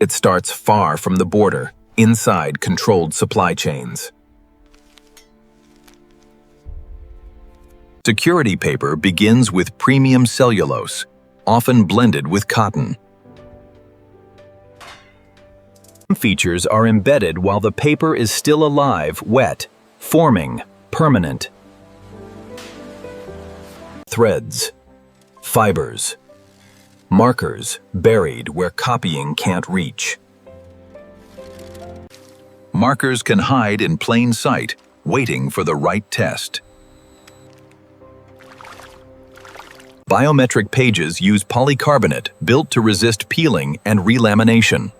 It starts far from the border, inside controlled supply chains. Security paper begins with premium cellulose, often blended with cotton. Some features are embedded while the paper is still alive, wet, forming, permanent. Threads, fibers, markers buried where copying can't reach. Markers can hide in plain sight, waiting for the right test. Biometric pages use polycarbonate built to resist peeling and relamination.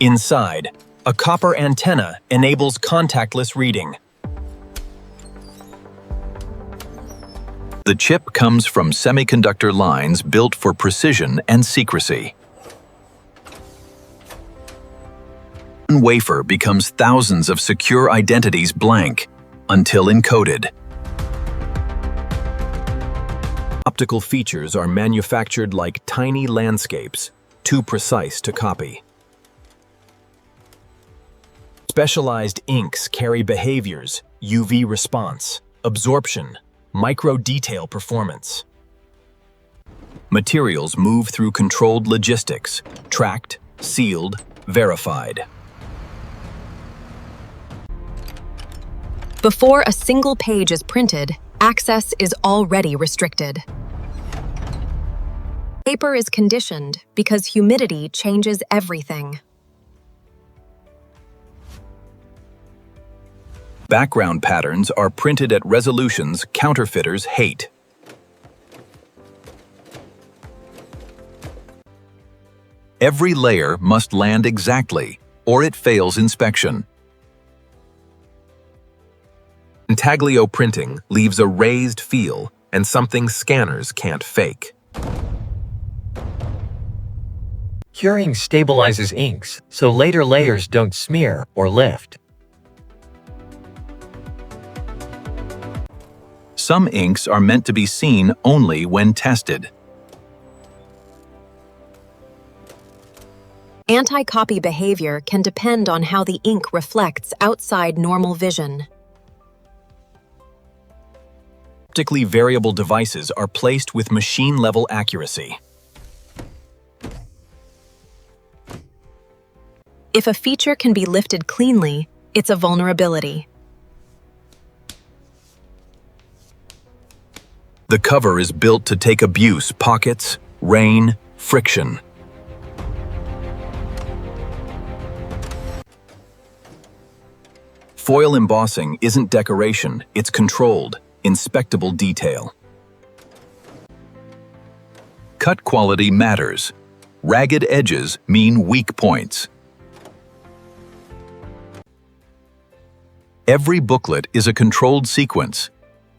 Inside, a copper antenna enables contactless reading. The chip comes from semiconductor lines built for precision and secrecy. One wafer becomes thousands of secure identities blank until encoded. Optical features are manufactured like tiny landscapes, too precise to copy. Specialized inks carry behaviors, UV response, absorption, micro-detail performance. Materials move through controlled logistics, tracked, sealed, verified. Before a single page is printed, access is already restricted. Paper is conditioned because humidity changes everything. Background patterns are printed at resolutions counterfeiters hate. Every layer must land exactly, or it fails inspection. Intaglio printing leaves a raised feel and something scanners can't fake. Curing stabilizes inks, so later layers don't smear or lift. Some inks are meant to be seen only when tested. Anti-copy behavior can depend on how the ink reflects outside normal vision. Optically variable devices are placed with machine-level accuracy. If a feature can be lifted cleanly, it's a vulnerability. The cover is built to take abuse, pockets, rain, friction. Foil embossing isn't decoration, it's controlled, inspectable detail. Cut quality matters. Ragged edges mean weak points. Every booklet is a controlled sequence,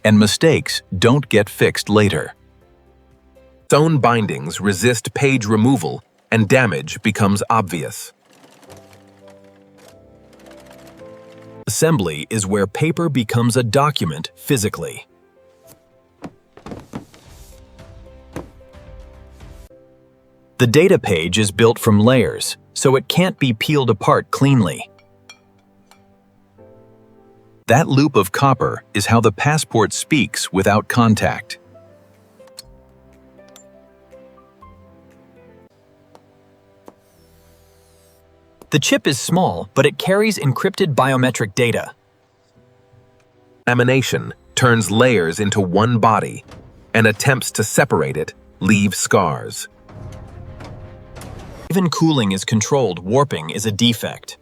and mistakes don't get fixed later. Sewn bindings resist page removal, and damage becomes obvious. Assembly is where paper becomes a document physically. The data page is built from layers, so it can't be peeled apart cleanly. That loop of copper is how the passport speaks without contact. The chip is small, but it carries encrypted biometric data. Lamination turns layers into one body, and attempts to separate it leave scars. Even cooling is controlled, warping is a defect.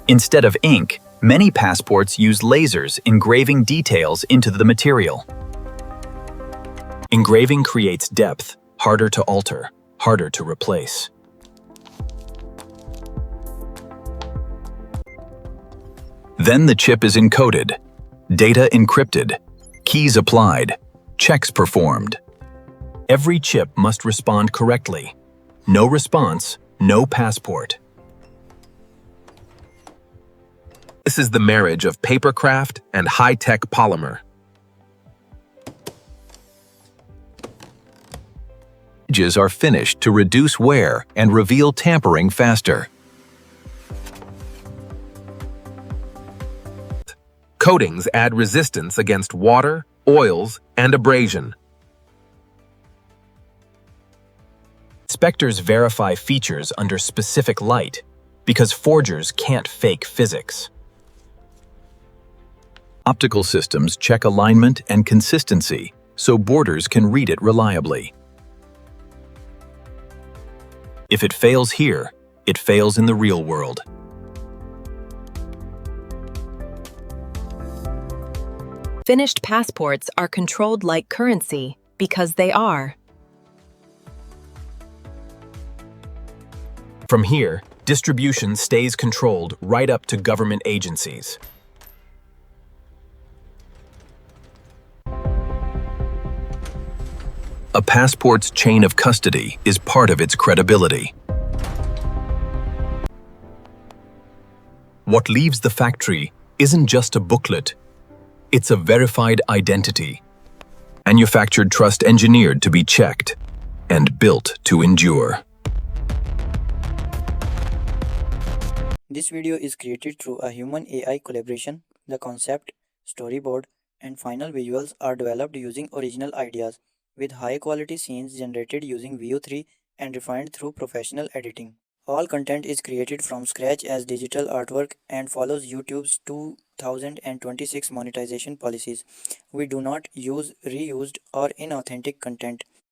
Instead of ink, many passports use lasers engraving details into the material. Engraving creates depth, harder to alter, harder to replace. Then the chip is encoded, data encrypted, keys applied, checks performed. Every chip must respond correctly. No response, no passport. This is the marriage of papercraft and high-tech polymer. images are finished to reduce wear and reveal tampering faster. Coatings add resistance against water, oils, and abrasion. Inspectors verify features under specific light because forgers can't fake physics. Optical systems check alignment and consistency so boarders can read it reliably. If it fails here, it fails in the real world. Finished passports are controlled like currency because they are. From here, distribution stays controlled right up to government agencies. A passport's chain of custody is part of its credibility. What leaves the factory isn't just a booklet, it's a verified identity, manufactured trust engineered to be checked, and built to endure. This video is created through a human-AI collaboration. The concept, storyboard, and final visuals are developed using original ideas, with high-quality scenes generated using Veo 3 and refined through professional editing. All content is created from scratch as digital artwork and follows YouTube's 2026 monetization policies. We do not use reused or inauthentic content.